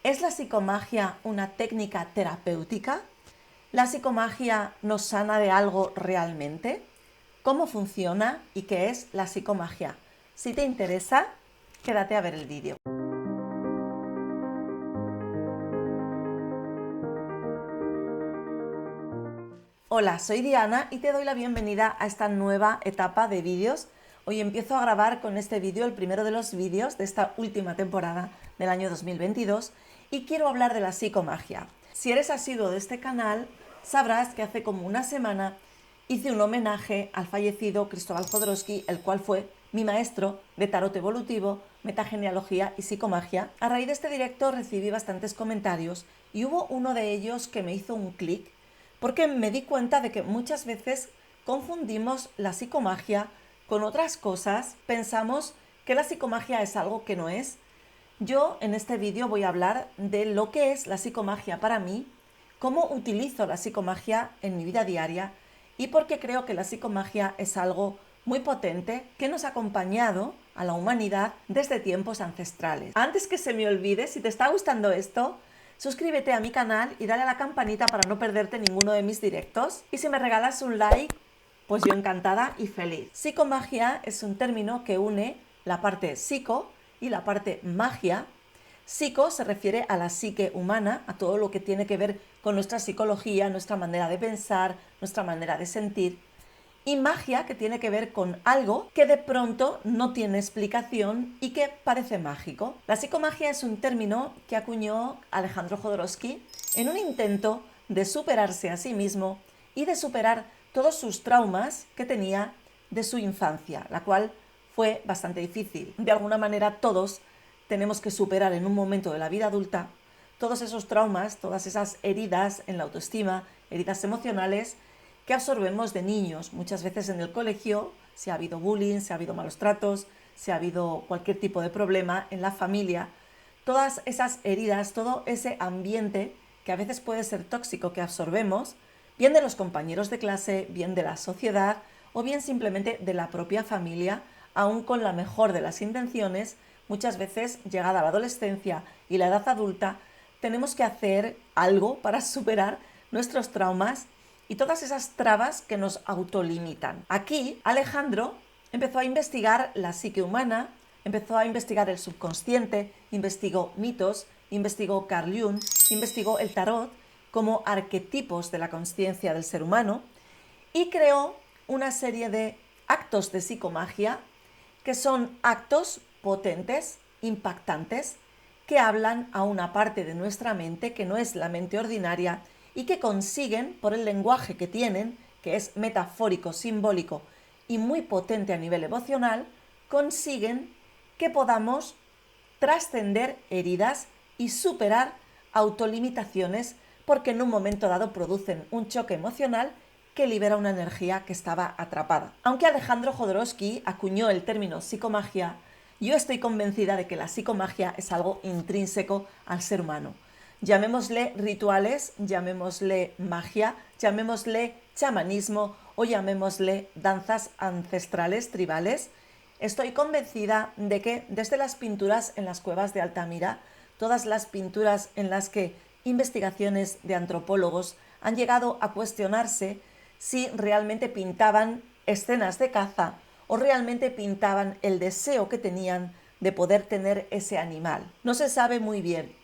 ¿Es la psicomagia una técnica terapéutica? ¿La psicomagia nos sana de algo realmente? ¿Cómo funciona y qué es la psicomagia? Si te interesa, quédate a ver el vídeo. Hola, soy Diana y te doy la bienvenida a esta nueva etapa de vídeos. Hoy empiezo a grabar con este vídeo, el primero de los vídeos de esta última temporada del año 2022, y quiero hablar de la psicomagia. Si eres asiduo de este canal, sabrás que hace como una semana hice un homenaje al fallecido Cristóbal Jodorowsky, el cual fue mi maestro de tarot evolutivo, metagenealogía y psicomagia. A raíz de este directo recibí bastantes comentarios y hubo uno de ellos que me hizo un clic, porque me di cuenta de que muchas veces confundimos la psicomagia con otras cosas, pensamos que la psicomagia es algo que no es. Yo en este vídeo voy a hablar de lo que es la psicomagia para mí, cómo utilizo la psicomagia en mi vida diaria y por qué creo que la psicomagia es algo muy potente que nos ha acompañado a la humanidad desde tiempos ancestrales. Antes que se me olvide, si te está gustando esto, suscríbete a mi canal y dale a la campanita para no perderte ninguno de mis directos. Y si me regalas un like, pues yo encantada y feliz. Psicomagia es un término que une la parte psico y la parte magia. Psico se refiere a la psique humana, a todo lo que tiene que ver con nuestra psicología, nuestra manera de pensar, nuestra manera de sentir. Y magia, que tiene que ver con algo que de pronto no tiene explicación y que parece mágico. La psicomagia es un término que acuñó Alejandro Jodorowsky en un intento de superarse a sí mismo y de superar todos sus traumas que tenía de su infancia, la cual fue bastante difícil. De alguna manera todos tenemos que superar en un momento de la vida adulta todos esos traumas, todas esas heridas en la autoestima, heridas emocionales que absorbemos de niños. Muchas veces en el colegio, si ha habido bullying, si ha habido malos tratos, si ha habido cualquier tipo de problema en la familia, todas esas heridas, todo ese ambiente que a veces puede ser tóxico que absorbemos, bien de los compañeros de clase, bien de la sociedad o bien simplemente de la propia familia, aun con la mejor de las intenciones, muchas veces llegada la adolescencia y la edad adulta, tenemos que hacer algo para superar nuestros traumas y todas esas trabas que nos autolimitan. Aquí Alejandro empezó a investigar la psique humana, empezó a investigar el subconsciente, investigó mitos, investigó Carl Jung, investigó el tarot como arquetipos de la consciencia del ser humano y creó una serie de actos de psicomagia que son actos potentes, impactantes, que hablan a una parte de nuestra mente que no es la mente ordinaria y que consiguen, por el lenguaje que tienen, que es metafórico, simbólico y muy potente a nivel emocional, consiguen que podamos trascender heridas y superar autolimitaciones porque en un momento dado producen un choque emocional que libera una energía que estaba atrapada. Aunque Alejandro Jodorowsky acuñó el término psicomagia, yo estoy convencida de que la psicomagia es algo intrínseco al ser humano. Llamémosle rituales, llamémosle magia, llamémosle chamanismo o llamémosle danzas ancestrales, tribales. Estoy convencida de que desde las pinturas en las cuevas de Altamira, todas las pinturas en las que investigaciones de antropólogos han llegado a cuestionarse si realmente pintaban escenas de caza o realmente pintaban el deseo que tenían de poder tener ese animal. No se sabe muy bien.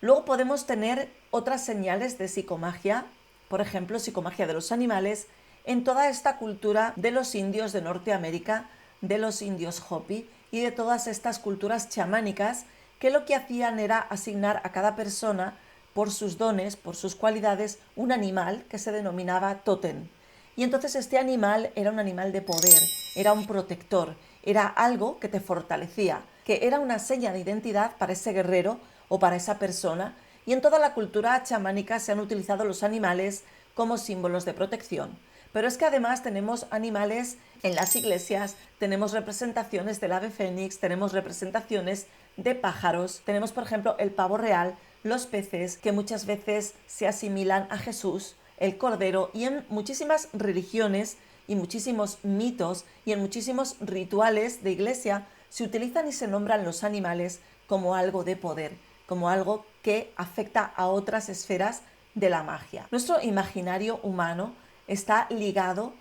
Luego podemos tener otras señales de psicomagia, por ejemplo, psicomagia de los animales, en toda esta cultura de los indios de Norteamérica, de los indios Hopi y de todas estas culturas chamánicas que lo que hacían era asignar a cada persona por sus dones, por sus cualidades, un animal que se denominaba tótem. Y entonces este animal era un animal de poder, era un protector, era algo que te fortalecía, que era una seña de identidad para ese guerrero o para esa persona. Y en toda la cultura chamánica se han utilizado los animales como símbolos de protección. Pero es que además tenemos animales en las iglesias, tenemos representaciones del ave fénix, tenemos representaciones de pájaros, tenemos por ejemplo el pavo real, los peces que muchas veces se asimilan a Jesús, el cordero, y en muchísimas religiones y muchísimos mitos y en muchísimos rituales de iglesia se utilizan y se nombran los animales como algo de poder, como algo que afecta a otras esferas de la magia. Nuestro imaginario humano está ligado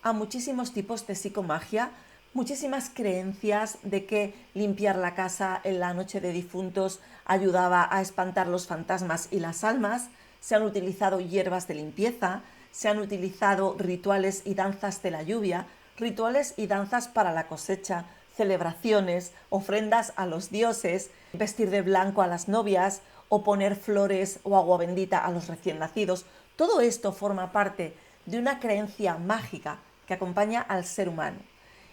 a muchísimos tipos de psicomagia, muchísimas creencias de que limpiar la casa en la noche de difuntos ayudaba a espantar los fantasmas y las almas. Se han utilizado hierbas de limpieza, se han utilizado rituales y danzas de la lluvia, rituales y danzas para la cosecha, celebraciones, ofrendas a los dioses, vestir de blanco a las novias o poner flores o agua bendita a los recién nacidos. Todo esto forma parte de una creencia mágica que acompaña al ser humano.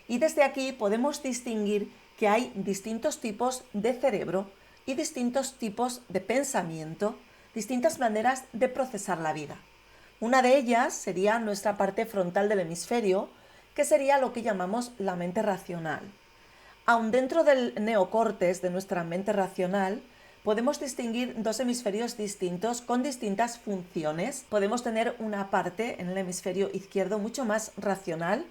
Y desde aquí podemos distinguir que hay distintos tipos de cerebro y distintos tipos de pensamiento, distintas maneras de procesar la vida. Una de ellas sería nuestra parte frontal del hemisferio, que sería lo que llamamos la mente racional. Aun dentro del neocórtex de nuestra mente racional, podemos distinguir dos hemisferios distintos con distintas funciones. Podemos tener una parte en el hemisferio izquierdo mucho más racional,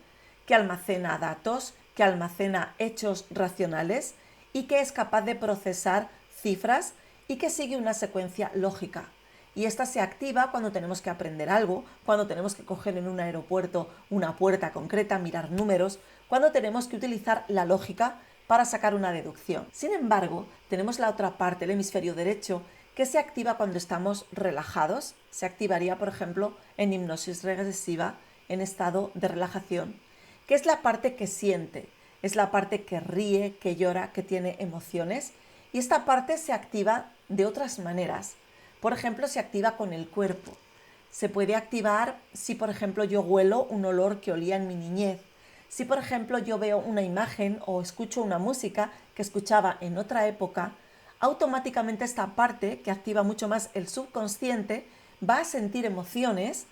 que almacena datos, que almacena hechos racionales y que es capaz de procesar cifras y que sigue una secuencia lógica. Y esta se activa cuando tenemos que aprender algo, cuando tenemos que coger en un aeropuerto una puerta concreta, mirar números, cuando tenemos que utilizar la lógica para sacar una deducción. Sin embargo, tenemos la otra parte, el hemisferio derecho, que se activa cuando estamos relajados. Se activaría, por ejemplo, en hipnosis regresiva, en estado de relajación, que es la parte que siente, es la parte que ríe, que llora, que tiene emociones. Y esta parte se activa de otras maneras. Por ejemplo, se activa con el cuerpo. Se puede activar si, por ejemplo, yo huelo un olor que olía en mi niñez. Si, por ejemplo, yo veo una imagen o escucho una música que escuchaba en otra época, automáticamente esta parte, que activa mucho más el subconsciente, va a sentir emociones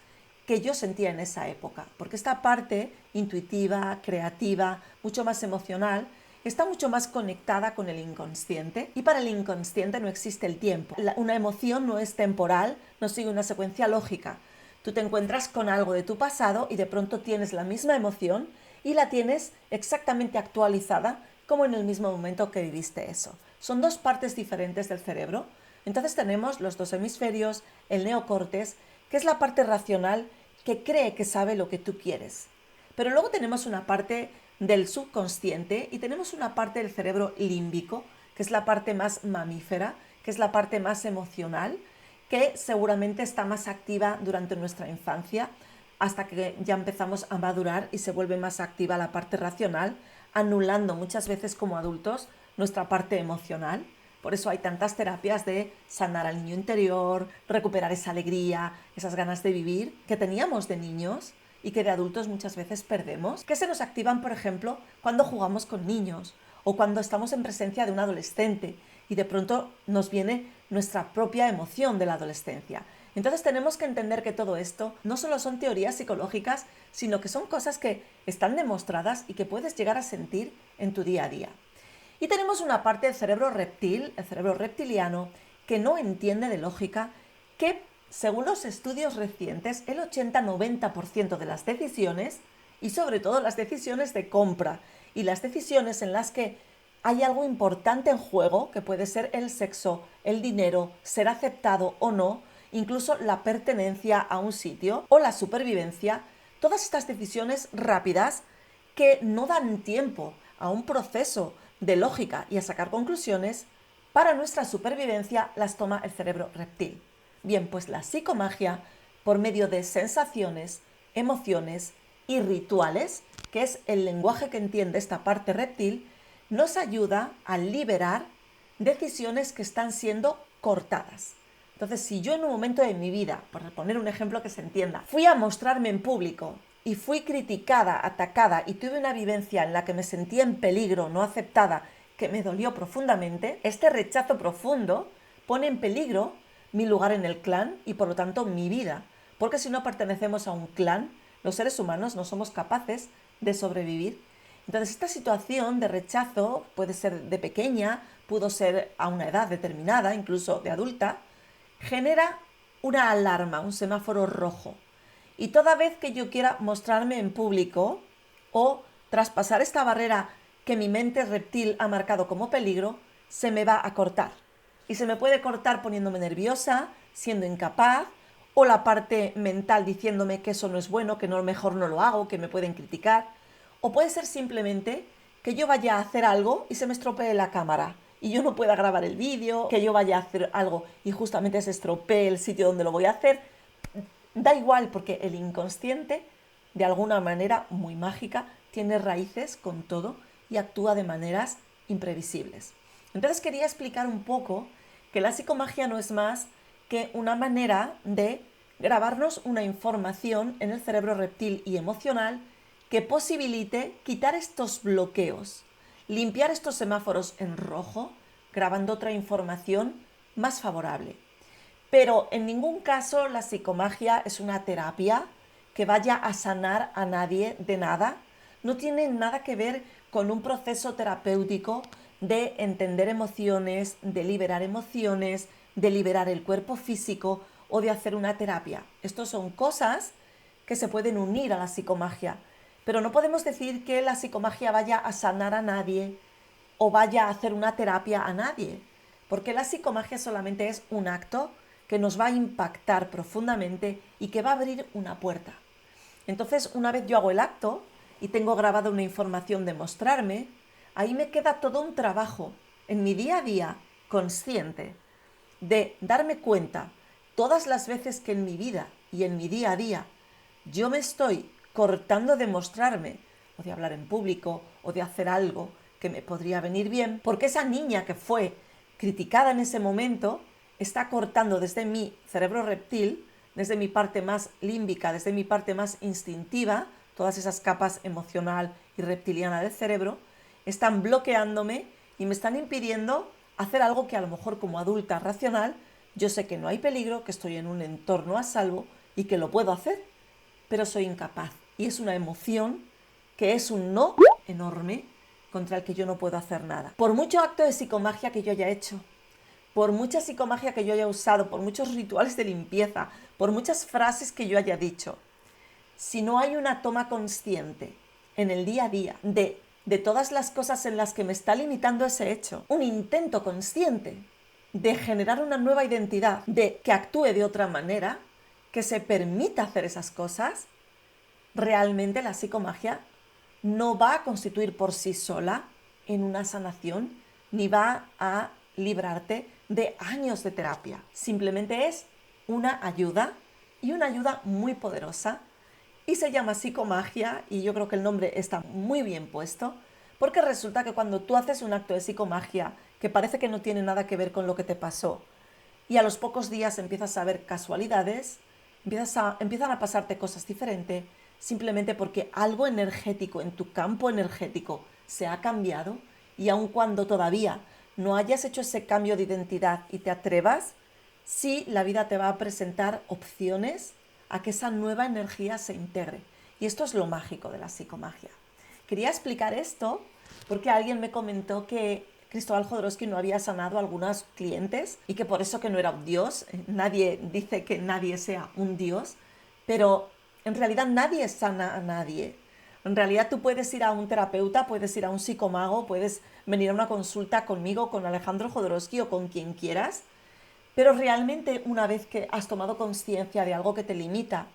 que yo sentía en esa época. Porque esta parte intuitiva, creativa, mucho más emocional, está mucho más conectada con el inconsciente, y para el inconsciente no existe el tiempo. Una emoción no es temporal, no sigue una secuencia lógica. Tú te encuentras con algo de tu pasado y de pronto tienes la misma emoción y la tienes exactamente actualizada como en el mismo momento que viviste eso. Son dos partes diferentes del cerebro. Entonces tenemos los dos hemisferios, el neocórtex, que es la parte racional que cree que sabe lo que tú quieres. Pero luego tenemos una parte del subconsciente y tenemos una parte del cerebro límbico, que es la parte más mamífera, que es la parte más emocional, que seguramente está más activa durante nuestra infancia, hasta que ya empezamos a madurar y se vuelve más activa la parte racional, anulando muchas veces como adultos nuestra parte emocional. Por eso hay tantas terapias de sanar al niño interior, recuperar esa alegría, esas ganas de vivir que teníamos de niños y que de adultos muchas veces perdemos, que se nos activan, por ejemplo, cuando jugamos con niños o cuando estamos en presencia de un adolescente y de pronto nos viene nuestra propia emoción de la adolescencia. Entonces tenemos que entender que todo esto no solo son teorías psicológicas, sino que son cosas que están demostradas y que puedes llegar a sentir en tu día a día. Y tenemos una parte del cerebro reptil, el cerebro reptiliano, que no entiende de lógica, que según los estudios recientes, el 80-90% de las decisiones, y sobre todo las decisiones de compra y las decisiones en las que hay algo importante en juego, que puede ser el sexo, el dinero, ser aceptado o no, incluso la pertenencia a un sitio o la supervivencia, todas estas decisiones rápidas que no dan tiempo a un proceso de lógica y a sacar conclusiones, para nuestra supervivencia las toma el cerebro reptil. Bien, pues la psicomagia, por medio de sensaciones, emociones y rituales, que es el lenguaje que entiende esta parte reptil, nos ayuda a liberar decisiones que están siendo cortadas. Entonces, si yo en un momento de mi vida, por poner un ejemplo que se entienda, fui a mostrarme en público y fui criticada, atacada y tuve una vivencia en la que me sentía en peligro, no aceptada, que me dolió profundamente, este rechazo profundo pone en peligro mi lugar en el clan y por lo tanto mi vida. Porque si no pertenecemos a un clan, los seres humanos no somos capaces de sobrevivir. Entonces esta situación de rechazo puede ser de pequeña, pudo ser a una edad determinada, incluso de adulta, genera una alarma, un semáforo rojo. Y toda vez que yo quiera mostrarme en público o traspasar esta barrera que mi mente reptil ha marcado como peligro, se me va a cortar. y se me puede cortar poniéndome nerviosa, siendo incapaz, o la parte mental diciéndome que eso no es bueno, que no, mejor no lo hago, que me pueden criticar. O puede ser simplemente que yo vaya a hacer algo y se me estropee la cámara y yo no pueda grabar el vídeo, que yo vaya a hacer algo y justamente se estropee el sitio donde lo voy a hacer. Da igual, porque el inconsciente, de alguna manera muy mágica, tiene raíces con todo y actúa de maneras imprevisibles. Entonces quería explicar un poco que la psicomagia no es más que una manera de grabarnos una información en el cerebro reptil y emocional que posibilite quitar estos bloqueos, limpiar estos semáforos en rojo, grabando otra información más favorable. Pero en ningún caso la psicomagia es una terapia que vaya a sanar a nadie de nada. No tiene nada que ver con un proceso terapéutico de entender emociones, de liberar el cuerpo físico o de hacer una terapia. Estos son cosas que se pueden unir a la psicomagia, pero no podemos decir que la psicomagia vaya a sanar a nadie o vaya a hacer una terapia a nadie, porque la psicomagia solamente es un acto que nos va a impactar profundamente y que va a abrir una puerta. Entonces, una vez yo hago el acto y tengo grabada una información de mostrarme, ahí me queda todo un trabajo en mi día a día consciente de darme cuenta todas las veces que en mi vida y en mi día a día yo me estoy cortando de mostrarme o de hablar en público o de hacer algo que me podría venir bien, porque esa niña que fue criticada en ese momento está cortando desde mi cerebro reptil, desde mi parte más límbica, desde mi parte más instintiva, todas esas capas emocional y reptiliana del cerebro, están bloqueándome y me están impidiendo hacer algo que a lo mejor como adulta racional yo sé que no hay peligro, que estoy en un entorno a salvo y que lo puedo hacer, pero soy incapaz. Y es una emoción que es un no enorme contra el que yo no puedo hacer nada. Por mucho acto de psicomagia que yo haya hecho, por mucha psicomagia que yo haya usado, por muchos rituales de limpieza, por muchas frases que yo haya dicho, si no hay una toma consciente en el día a día de todas las cosas en las que me está limitando ese hecho, un intento consciente de generar una nueva identidad, de que actúe de otra manera, que se permita hacer esas cosas, realmente la psicomagia no va a constituir por sí sola en una sanación, ni va a librarte de años de terapia. Simplemente es una ayuda, y una ayuda muy poderosa, y se llama psicomagia, y yo creo que el nombre está muy bien puesto, porque resulta que cuando tú haces un acto de psicomagia que parece que no tiene nada que ver con lo que te pasó, y a los pocos días empiezas a ver casualidades, empiezan a pasarte cosas diferentes, simplemente porque algo energético en tu campo energético se ha cambiado, y aun cuando todavía no hayas hecho ese cambio de identidad y te atrevas, sí, la vida te va a presentar opciones a que esa nueva energía se integre. Y esto es lo mágico de la psicomagia. Quería explicar esto porque alguien me comentó que Cristóbal Jodorowsky no había sanado a algunos clientes y que por eso que no era un dios. Nadie dice que nadie sea un dios, pero en realidad nadie sana a nadie. En realidad tú puedes ir a un terapeuta, puedes ir a un psicomago, puedes venir a una consulta conmigo, con Alejandro Jodorowsky o con quien quieras, pero realmente una vez que has tomado conciencia de algo que te limita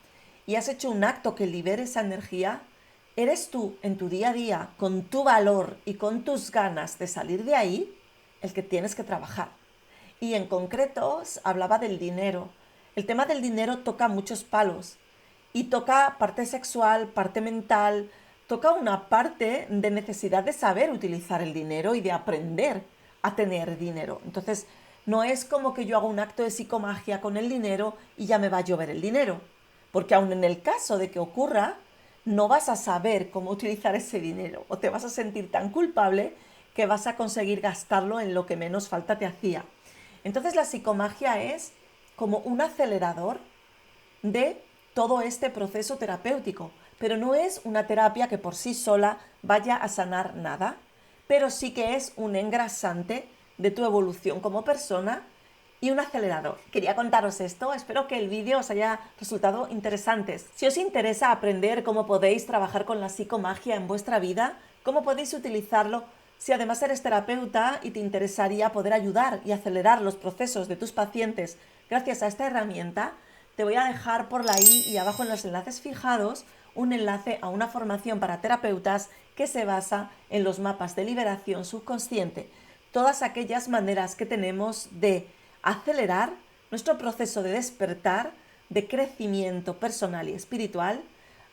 y has hecho un acto que libere esa energía, eres tú en tu día a día, con tu valor y con tus ganas de salir de ahí, el que tienes que trabajar. Y en concreto hablaba del dinero. El tema del dinero toca muchos palos y toca parte sexual, parte mental, toca una parte de necesidad de saber utilizar el dinero y de aprender a tener dinero. Entonces, no es como que yo hago un acto de psicomagia con el dinero y ya me va a llover el dinero, porque aun en el caso de que ocurra, no vas a saber cómo utilizar ese dinero o te vas a sentir tan culpable que vas a conseguir gastarlo en lo que menos falta te hacía. Entonces la psicomagia es como un acelerador de todo este proceso terapéutico, pero no es una terapia que por sí sola vaya a sanar nada, pero sí que es un engrasante de tu evolución como persona y un acelerador. Quería contaros esto, espero que el vídeo os haya resultado interesante. Si os interesa aprender cómo podéis trabajar con la psicomagia en vuestra vida, cómo podéis utilizarlo Si además eres terapeuta y te interesaría poder ayudar y acelerar los procesos de tus pacientes gracias a esta herramienta, te voy a dejar por la i y abajo en los enlaces fijados un enlace a una formación para terapeutas que se basa en los mapas de liberación subconsciente, todas aquellas maneras que tenemos de acelerar nuestro proceso de despertar, de crecimiento personal y espiritual,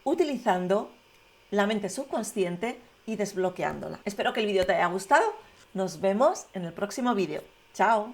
utilizando la mente subconsciente y desbloqueándola. Espero que el vídeo te haya gustado. Nos vemos en el próximo vídeo. ¡Chao!